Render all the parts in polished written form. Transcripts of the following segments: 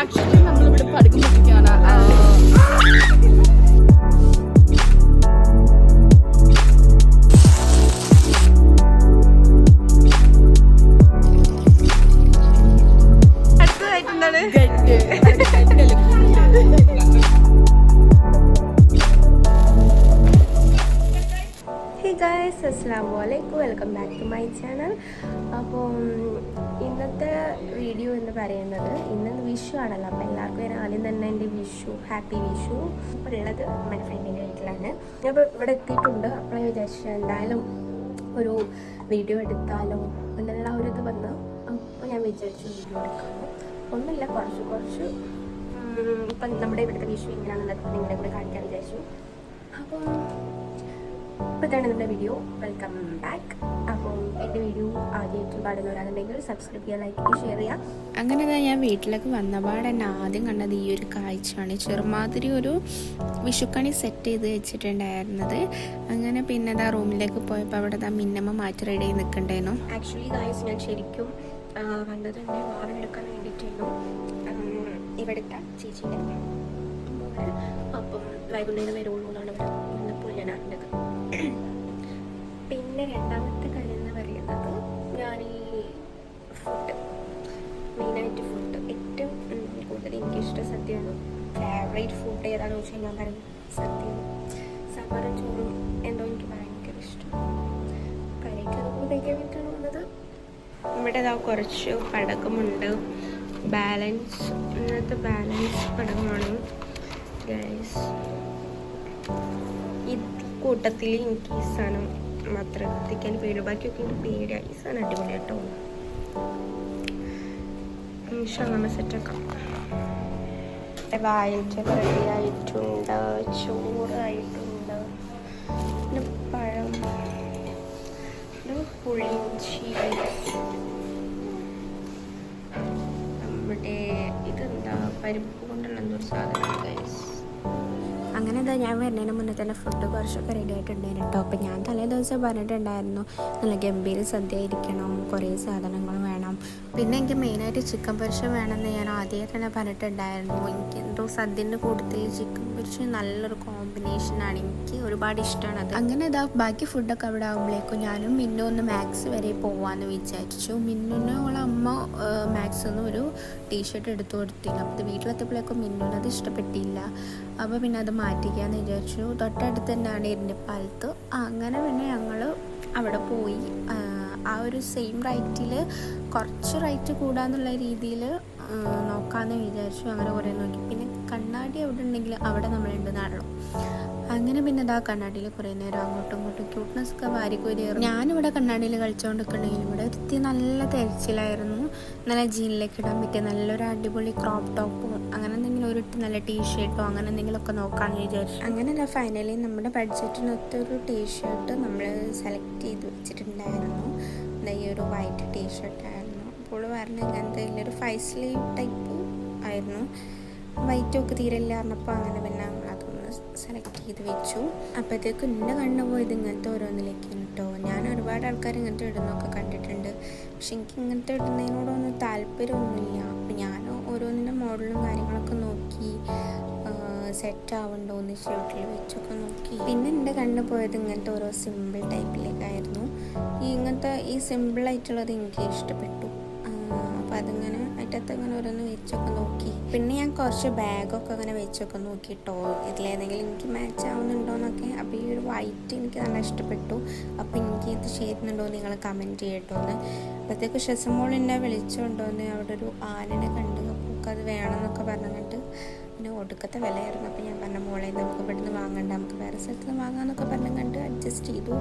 Actually നമ്മളിവിടെ പഠിപ്പിച്ചിരിക്കുകയാണ്. അടുത്തതായിട്ടെന്താണ് guys, അസ്സലാമു അലൈക്കും, welcome back to my channel. അപ്പോൾ ഇന്നത്തെ വീഡിയോ എന്ന് പറയുന്നത് ഇന്ന് വിഷു ആണല്ലോ. അപ്പോൾ എല്ലാവർക്കും ആദ്യം തന്നെ എൻ്റെ ഹാപ്പി വിഷു. ഇപ്പോൾ ഉള്ളത് നമ്മുടെ ഫ്രണ്ടിൻ്റെ വീട്ടിലാണ്. ഞാൻ ഇപ്പോൾ ഇവിടെ എത്തിയിട്ടുണ്ട്. അപ്പോൾ വിചാരിച്ചു എന്തായാലും ഒരു വീഡിയോ എടുത്താലോ എന്നുള്ള ഒരു ഇത് വന്ന് അപ്പോൾ ഞാൻ വിചാരിച്ചു വീഡിയോ എടുക്കാമോ. ഒന്നുമില്ല, കുറച്ച് ഇപ്പം നമ്മുടെ ഇവിടുത്തെ വിഷു എങ്ങനെയാണെന്നുള്ളത് നിങ്ങളെ കൂടെ കാണിക്കാൻ വിചാരിച്ചു. അപ്പം ഇതാണ് നമ്മുടെ വീഡിയോ. Welcome back. അപ്പം എൻ്റെ വീഡിയോ ആദ്യമായിട്ട് കാണുന്നവരാണെന്നുണ്ടെങ്കിൽ സബ്സ്ക്രൈബ് ചെയ്യുക, ലൈക്ക് ചെയ്യുക, ഷെയർ ചെയ്യുക. അങ്ങനെ ഞാൻ വീട്ടിലേക്ക് വന്നപാട് തന്നെ ആദ്യം കണ്ടത് ഈ ഒരു കാഴ്ചയാണ്. ചെറുമാതിരി ഒരു വിഷുക്കണി സെറ്റ് ചെയ്ത് വെച്ചിട്ടുണ്ടായിരുന്നത്. അങ്ങനെ പിന്നെ ആ റൂമിലേക്ക് പോയപ്പോൾ അവിടെ മിന്നമ്മ മാറ്റി റെഡി ആയി നിൽക്കണ്ടായിരുന്നു. ആക്ച്വലി ഗായ്സ്, ഞാൻ ശരിക്കും വന്നത് തന്നെ വാഹനം വേണ്ടിയിട്ടായിരുന്നു ഇവിടുത്തെ ചേച്ചീൻ്റെ. അപ്പം വൈകുന്നേരം വരുള്ളൂ എന്നാണ് ഇവിടെ വന്നപ്പോൾ ഞാൻ അറിഞ്ഞത്. പിന്നെ രണ്ടാമത്തെ കാര്യം എന്ന് പറയുന്നത് ഞാൻ ഈ ഫുഡ്, മെയിനായിട്ട് ഫുഡ് ഏറ്റവും കൂടുതൽ എനിക്കിഷ്ടം സദ്യയാണ്. ഫേവറേറ്റ് ഫുഡ് ഏതാണെന്ന് വെച്ചാൽ ഞാൻ പറയും സദ്യയാണ്. സാമ്പാറും ചോറും എന്തോ എനിക്ക് ഭയങ്കര ഇഷ്ടം. കറിയൊക്കെ കഴിക്കാൻ വേണ്ടിയിട്ടാണ് വന്നത്. ഇവിടെ കുറച്ച് പടക്കമുണ്ട്. ഇന്നത്തെ ബാലൻസ് പടക്കമാണ് ഗൈസ്. ഈ കൂട്ടത്തിൽ എനിക്ക് ഈ സാധനം മാത്രം കത്തിക്കാൻ പേടി, ബാക്കിയൊക്കെ എനിക്ക് പേടിയാണ്. ഈ സാധനം അടിപൊളി കേട്ടോ. നമ്മൾ സെറ്റാക്കാം. വായിച്ച് റെഡി ആയിട്ടുണ്ട്, ചോറായിട്ടുണ്ട്, പിന്നെ പഴം, പുളിയിഞ്ചി, നമ്മുടെ ഇതെന്താ പരിപ്പ് കൊണ്ടുള്ള എന്തൊരു സാധനം ഗൈസ്. അങ്ങനെ ഞാൻ വരുന്നതിന് മുന്നേ തന്നെ ഫുഡ് കുറച്ചൊക്കെ റെഡി ആയിട്ടുണ്ടായിരുന്നു കേട്ടോ. അപ്പോൾ ഞാൻ തലേ ദിവസം പറഞ്ഞിട്ടുണ്ടായിരുന്നു നല്ല ഗംഭീര സദ്യ ആയിരിക്കണം, കുറേ സാധനങ്ങൾ വേണം, പിന്നെ എനിക്ക് മെയിനായിട്ട് ചിക്കൻ പൊരിച്ച വേണമെന്ന് ഞാൻ ആദ്യമേ തന്നെ പറഞ്ഞിട്ടുണ്ടായിരുന്നു. എനിക്ക് എന്തോ സദ്യൻ്റെ കൂട്ടത്തിൽ ചിക്കൻ പൊരിച്ച നല്ലൊരു കോമ്പിനേഷനാണ്, എനിക്ക് ഒരുപാട് ഇഷ്ടമാണ് അത്. അങ്ങനെ ബാക്കി ഫുഡൊക്കെ അവിടെ ആകുമ്പോഴേക്കും ഞാനും മിന്നു ഒന്ന് മാക്സ് വരെ പോവാമെന്ന് വിചാരിച്ചു. മിന്നുവിന് അവളെ അമ്മ മാക്സിൽ നിന്ന് ഒരു ടീഷർട്ട് എടുത്തു കൊടുത്തില്ല. അപ്പോൾ വീട്ടിലെത്തിയപ്പോഴേക്കും മിന്നുവിനത് ഇഷ്ടപ്പെട്ടില്ല. അപ്പോൾ പിന്നെ അത് മാറ്റിക്കാന്ന് വിചാരിച്ചു. തൊട്ടടുത്ത് തന്നെയാണ് ഇരണ്ടിപ്പാലത്ത്. അങ്ങനെ പിന്നെ ഞങ്ങൾ അവിടെ പോയി ആ ഒരു സെയിം റൈറ്റിൽ കുറച്ച് റൈറ്റ് കൂടാന്നുള്ള രീതിയിൽ നോക്കാമെന്ന് വിചാരിച്ചു. അങ്ങനെ കുറേ നോക്കി. പിന്നെ കണ്ണാടി അവിടെ ഉണ്ടെങ്കിൽ അവിടെ നമ്മളുണ്ടെന്നാണല്ലോ. അങ്ങനെ പിന്നെ കണ്ണാടിയിൽ കുറേ നേരം അങ്ങോട്ടും ഇങ്ങോട്ടും ക്യൂട്ട്നെസ് ഒക്കെ വാരിക്കോരിയായിരുന്നു. ഞാനിവിടെ കണ്ണാടിയിൽ കളിച്ചുകൊണ്ടിരിക്കണമെങ്കിൽ ഇവിടെ ഒരുത്തി നല്ല തെരച്ചിലായിരുന്നു. നല്ല ജീനിലേക്ക് ഇടാൻ പറ്റിയ നല്ലൊരു അടിപൊളി ക്രോപ്പ് ടോപ്പോ അങ്ങനെ എന്തെങ്കിലും ഒരു നല്ല ടീഷർട്ടോ അങ്ങനെ എന്തെങ്കിലുമൊക്കെ നോക്കാമെന്ന് വിചാരിച്ചു. അങ്ങനെ ഫൈനലി നമ്മുടെ ബഡ്ജറ്റിനൊത്തൊരു ടീഷർട്ട് നമ്മൾ സെലക്ട് ചെയ്ത് വെച്ചിട്ടുണ്ടായിരുന്നു. ഈ ഒരു വൈറ്റ് ടീഷർട്ടായിരുന്നു. അപ്പോൾ പറഞ്ഞ ഇങ്ങനത്തെ ഒരു 5 സ്ലീവ് ടൈപ്പ് ആയിരുന്നു. വൈറ്റൊക്കെ തീരെയില്ല പറഞ്ഞപ്പോൾ അങ്ങനെ പിന്നെ അതൊന്ന് സെലക്ട് ചെയ്ത് വെച്ചു. അപ്പോഴത്തേക്കും എൻ്റെ കണ്ണ് പോയത് ഇങ്ങനത്തെ ഓരോന്നിലേക്ക് കേട്ടോ. ഞാൻ ഒരുപാട് ആൾക്കാർ ഇങ്ങനത്തെ ഇടുന്നൊക്കെ കണ്ടിട്ടുണ്ട്, പക്ഷെ എനിക്ക് ഇങ്ങനത്തെ ഇടുന്നതിനോടൊന്നും താല്പര്യമൊന്നുമില്ല. അപ്പം ഞാൻ ഓരോന്നിൻ്റെ മോഡലും കാര്യങ്ങളൊക്കെ നോക്കി സെറ്റ് ആവണ്ടോ എന്ന് വീട്ടിൽ വെച്ചൊക്കെ നോക്കി. പിന്നെ എൻ്റെ കണ്ണ് പോയത് ഇങ്ങനത്തെ ഓരോ സിമ്പിൾ ടൈപ്പിലേക്കായിരുന്നു. ഇങ്ങനത്തെ ഈ സിമ്പിളായിട്ടുള്ളത് എനിക്ക് ഇഷ്ടപ്പെട്ടു. അപ്പോൾ അതിങ്ങനെ അറ്റത്ത് അങ്ങനെ ഓരോന്ന് വെച്ചൊക്കെ നോക്കി. പിന്നെ ഞാൻ കുറച്ച് ബാഗൊക്കെ അങ്ങനെ വെച്ചൊക്കെ നോക്കിയിട്ടോ, ഇതിലേതെങ്കിലും എനിക്ക് മാച്ച് ആവുന്നുണ്ടോയെന്നൊക്കെ. അപ്പോൾ ഈ ഒരു വൈറ്റ് എനിക്ക് നല്ല ഇഷ്ടപ്പെട്ടു. അപ്പോൾ എനിക്ക് ഇത് ചേരുന്നുണ്ടോ നിങ്ങൾ കമൻറ്റ് ചെയ്യട്ടോന്ന്. അപ്പോഴത്തേക്ക് ഷെസമോൾ എന്നെ വിളിച്ചുകൊണ്ടോന്ന് അവിടെ ഒരു ആനനെ കണ്ട്. അപ്പോൾ അത് വേണമെന്നൊക്കെ പറഞ്ഞിട്ട് പിന്നെ ഒടുക്കത്തെ വിലയായിരുന്നു. അപ്പോൾ ഞാൻ പറഞ്ഞ മോളെ നമുക്ക് ഇവിടുന്ന് വാങ്ങണ്ട, നമുക്ക് വേറെ സ്ഥലത്ത് നിന്ന് വാങ്ങാമെന്നൊക്കെ പറഞ്ഞ് കണ്ട് അഡ്ജസ്റ്റ് ചെയ്തു.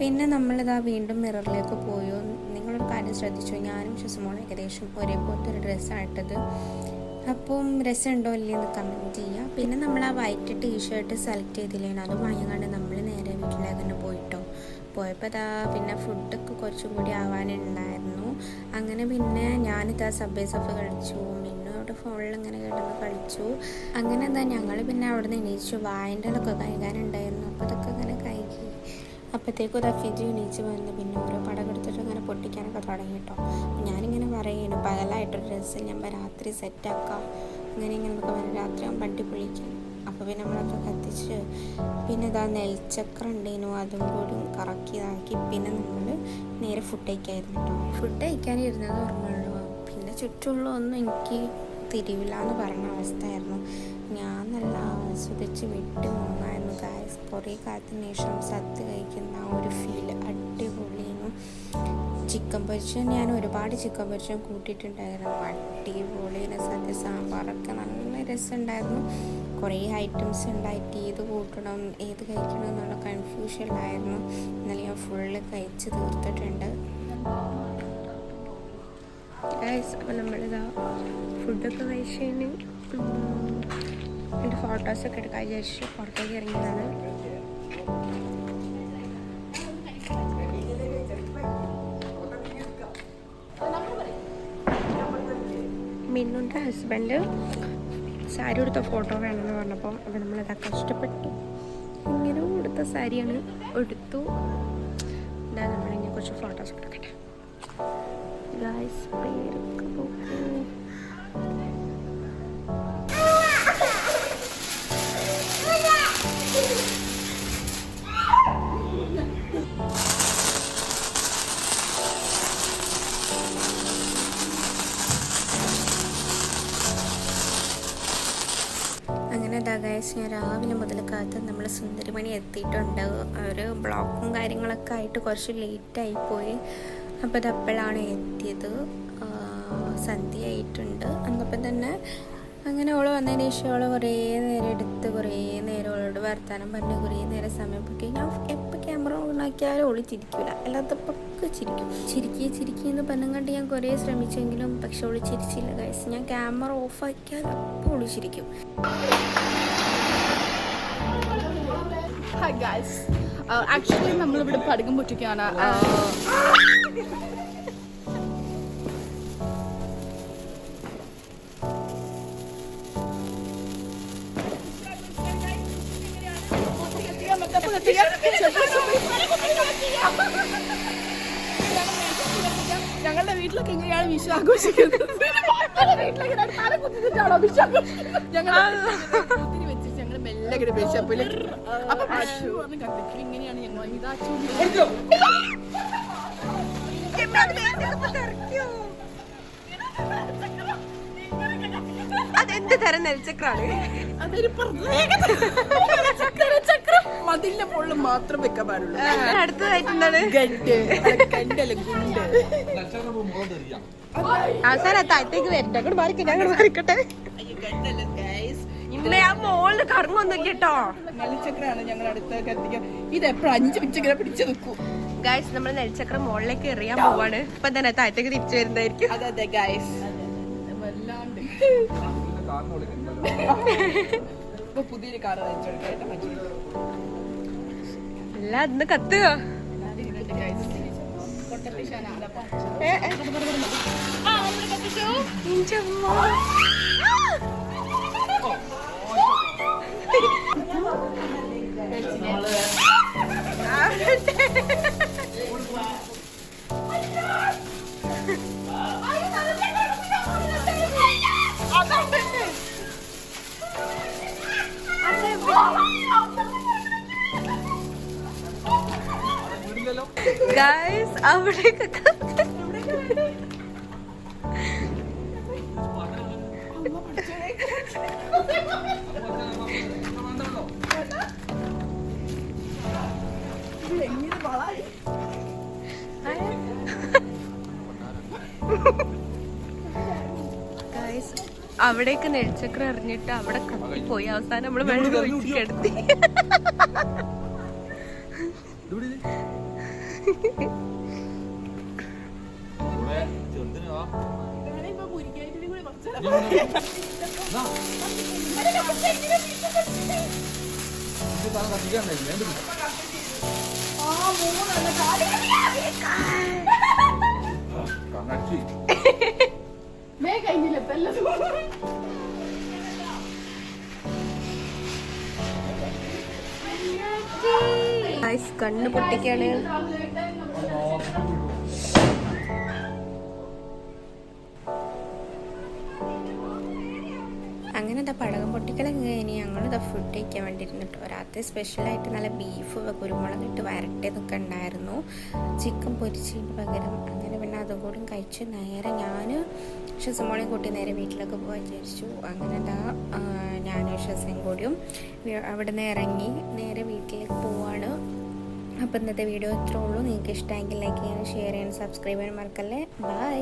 പിന്നെ നമ്മളിതാ വീണ്ടും മിററിലേക്ക് പോയോ. നിങ്ങളൊരു കാര്യം ശ്രദ്ധിച്ചു, ഞാനും ഷെസമോളും ഏകദേശം ഒരേപോലത്തെ ഒരു ഡ്രസ്സാണ് ഇട്ടത്. അപ്പം രസമുണ്ടോ ഇല്ലയെന്ന് കമൻറ്റ് ചെയ്യുക. പിന്നെ നമ്മൾ ആ വൈറ്റ് ടീഷർട്ട് സെലക്ട് ചെയ്തില്ലേനോ, അത് വാങ്ങിക്കാണ്ട് നമ്മൾ നേരെ വീട്ടിലേക്ക് തന്നെ പോയപ്പോൾ പിന്നെ ഫുഡൊക്കെ കുറച്ചും കൂടി ആവാനുണ്ടായിരുന്നു. അങ്ങനെ പിന്നെ ഞാനിതാ സബ്വേ സർഫ് കളിച്ചു. അവിടെ ഫോണിൽ ഇങ്ങനെ കിടന്ന് കളിച്ചു. അങ്ങനെ ഞങ്ങൾ പിന്നെ അവിടെ നിന്ന് എണീച്ചു. വായൻ്റെ അതൊക്കെ കഴുകാനുണ്ടായിരുന്നു. അപ്പോൾ അതൊക്കെ ഇങ്ങനെ കഴുകി. അപ്പോഴത്തേക്കും ഫിജു എണീച്ച് വന്ന് പിന്നെ ഓരോ പടം എടുത്തിട്ട് ഇങ്ങനെ പൊട്ടിക്കാനൊക്കെ തുടങ്ങി കേട്ടോ. ഞാനിങ്ങനെ പറയുന്നു പകലായിട്ടൊരു ഡ്രസ്സ് ഞാൻ രാത്രി സെറ്റാക്കാം അങ്ങനെ ഇങ്ങനെയൊക്കെ പറഞ്ഞ് രാത്രി ആകുമ്പോൾ അടിപൊളിക്കും. അപ്പോൾ പിന്നെ നമ്മളൊക്കെ കത്തിച്ച് പിന്നെ ഇതാ നെൽച്ചക്രം ഉണ്ടേനു അതും കൂടി കറക്കിയതാക്കി പിന്നെ നമ്മൾ നേരെ ഫുഡ് കഴിക്കായിരുന്നു കേട്ടോ. ഫുഡ് കഴിക്കാനിരുന്നത് ഓർമ്മയുള്ളൂ. പിന്നെ ചുറ്റുമുള്ള ഒന്നും എനിക്ക് തിരിവില്ല എന്ന് പറഞ്ഞ അവസ്ഥയായിരുന്നു. ഞാൻ നല്ല ആസ്വദിച്ച് വിട്ടു പോകുന്നായിരുന്നു ഗായ്സ്. കുറേ കാലത്തിന് ശേഷം സദ്യ കഴിക്കുന്ന ആ ഒരു ഫീൽ അടിപൊളിയായിരുന്നു. ചിക്കൻ പൊരിച്ച ഞാൻ ഒരുപാട് ചിക്കൻ പൊരിച്ച കൂട്ടിയിട്ടുണ്ടായിരുന്നു. അടിപൊളിയാണ് സദ്യ. സാമ്പാറൊക്കെ നല്ല രസമുണ്ടായിരുന്നു. കുറേ ഐറ്റംസ് ഉണ്ടായിട്ട് ഏത് കൂട്ടണം ഏത് കഴിക്കണം എന്നുള്ള കൺഫ്യൂഷനിലായിരുന്നു. എന്നാലും ഞാൻ ഫുള്ള് കഴിച്ച് തീർത്തിട്ടുണ്ട്. അപ്പോൾ നമ്മളിതാ ഫുഡൊക്കെ കഴിച്ചതിന് എൻ്റെ ഫോട്ടോസൊക്കെ എടുക്കാൻ വിചാരിച്ച് പുറത്തേക്ക് ഇറങ്ങിയതാണ്. മിന്നുൻ്റെ ഹസ്ബൻഡ് സാരി എടുത്ത ഫോട്ടോ വേണമെന്ന് പറഞ്ഞപ്പോൾ അപ്പോൾ നമ്മളത് കഷ്ടപ്പെട്ടു ഇങ്ങനെ കൊടുത്ത സാരിയാണ് എടുത്തു. എന്താ നമ്മളിങ്ങനെ കുറച്ച് ഫോട്ടോസ് എടുക്കട്ടെ ഗായ്സ്. പേരൊക്കെ നോക്കൂ. അങ്ങനെ ഗൈസ് ഞാൻ രാവിലെ മുതൽ കാത്ത് നമ്മൾ സുന്ദരിമണി എത്തിയിട്ടുണ്ട്. ഒരു ബ്ലോക്കും കാര്യങ്ങളൊക്കെ ആയിട്ട് കുറച്ച് ലേറ്റായിപ്പോയി. അപ്പോൾ അതപ്പോഴാണ് എത്തിയത്. സന്ധ്യ ആയിട്ടുണ്ട്. അന്നപ്പം തന്നെ അങ്ങനെ അവൾ വന്നതിന് ശേഷം അവൾ കുറേ നേരം എടുത്ത് കുറേ നേരം അവളോട് വർത്താനം പറഞ്ഞ് കുറേ നേരം സമയം പോയി. ഞാൻ എപ്പോൾ ക്യാമറ ഓൺ ആക്കിയാലും അവൾ ചിരിക്കില്ല, അല്ലാത്തപ്പൊക്കെ ചിരിക്കുകയെന്ന് പറഞ്ഞും കണ്ട് ഞാൻ കുറേ ശ്രമിച്ചെങ്കിലും പക്ഷെ അവൾ ചിരിച്ചില്ല ഗൈസ്. ഞാൻ ക്യാമറ ഓഫ് ആക്കിയാൽ അപ്പോൾ അവൾ ചിരിക്കും. ഹായ് ഗൈസ്, ആക്ച്വലി നമ്മളിവിടെ പടകം പൊട്ടിക്കുകയാണ്. ഞങ്ങളുടെ വീട്ടിലൊക്കെ എങ്ങനെയാണ് വിഷു ആഘോഷിക്കുന്നത്? ഞങ്ങൾ മെല്ലെ വിശപ്പില് അപ്പൊ ഇങ്ങനെയാണ് ഞങ്ങൾ അതെന്ത് തരം നെൽച്ചക്രാണ്? അതൊരു പ്രത്യേക മതിലിന്റെ മുകളിൽ മാത്രം വെക്കാൻ പാടുള്ളൂ. അടുത്തതായിട്ടെന്താണ് കണ്ടല്ല ഗുണ്ട്. അവസാനം താഴത്തേക്ക് വരട്ടെ. അങ്ങോട്ട് മാറിക്കട്ടെ, അങ്ങോട്ട് മാറിക്കട്ടെ. ഇന്നേ ആ മോളില് കറങ്ങൊന്നും കേട്ടോ. നെൽച്ചക്രാണ് ഞങ്ങൾ അടുത്തേക്ക് എത്തിക്കാം. ഇത് എപ്പോഴും 5 മിനിറ്റ് ഇങ്ങനെ പിടിച്ചു നിൽക്കൂ ഗൈസ്. നമ്മൾ നെൽച്ചക്രം മുകളിലേക്ക് എറിയാൻ പോവാണ്. ഇപ്പൊ തന്നെ താഴത്തേക്ക് തിരിച്ചു വരുന്നതായിരിക്കും. അതെ ഗൈസ്, വല്ലാണ്ട് ഇപ്പൊ പുതിയൊരു കാർ അല്ല അന്ന് കത്തുക. ഗൈസ് അവിടേക്കൊക്കെ ഗൈസ് അവിടേക്ക് നെൽച്ചക്രം എറിഞ്ഞിട്ട് അവിടെ കത്തിപ്പോയി. അവസാനം നമ്മള് വെള്ളം ഒഴിച്ച് കിടത്തി. കണ്ണ് പൊട്ടിക്കാണ്. അങ്ങനെ ഇതാ പടകം പൊട്ടിക്കലൊക്കെ കഴിഞ്ഞ് ഞങ്ങളിതാ ഫുഡ് കഴിക്കാൻ വേണ്ടി ഇരുന്നിട്ടോ. രാത്രി സ്പെഷ്യലായിട്ട് നല്ല ബീഫ് കുരുമുളകിട്ട് വരട്ടിയതൊക്കെ ഉണ്ടായിരുന്നു, ചിക്കൻ പൊരിച്ചതിന് പകരം. അങ്ങനെ പിന്നെ അതും കൂടി കഴിച്ച് നേരെ ഞാൻ ഷസമോളെയും കൂട്ടി നേരെ വീട്ടിലൊക്കെ പോകാൻ വിചാരിച്ചു. അങ്ങനെ ഇതാ ഞാനും ഷസയും കൂടിയും അവിടെ നിന്ന് ഇറങ്ങി നേരെ വീട്ടിലേക്ക് പോവാണ്. അപ്പോൾ ഇന്നത്തെ വീഡിയോ ഇത്രേ ഉള്ളൂ. നിങ്ങൾക്ക് ഇഷ്ടമെങ്കിൽ ലൈക്ക് ചെയ്യാനും ഷെയർ ചെയ്യാനും സബ്സ്ക്രൈബ് ചെയ്യാനും മറക്കല്ലേ. ബൈ.